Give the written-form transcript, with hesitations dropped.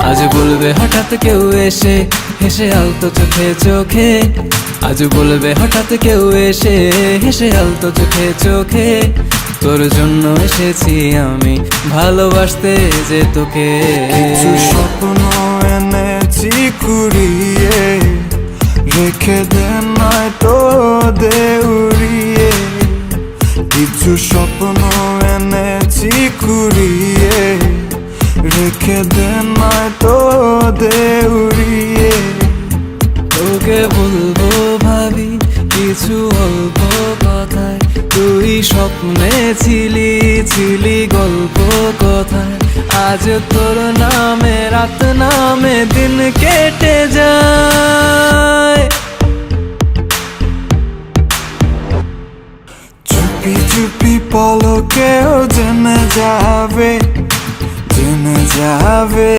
আজ বলবে হঠাৎ কেউ এসে হেসে আলতো চোখে চোখে, আজ বলবে হঠাৎ কেউ এসে হেসে আলতো চোখে চোখে, তোর জন্য এসেছি আমি ভালোবাসতে যে তোকে। কিছু স্বপ্ন এনেছি কুড়িয়ে, রেখে দে নয়তো দে উড়িয়ে। কিছু স্বপ্ন এনেছি কুড়িয়ে, রেখে দে নয়তো দে উড়িয়ে। তোকে বলবো ভাবি কিছু অল্প কথায়, তুই স্বপ্নে ছিলি ছিলি গল্প কথায়। আজ তোর নামে রাত নামে দিন কেটে যায়। চুপি চুপি পলকেও জেনে যাবে, জেনে যাবে।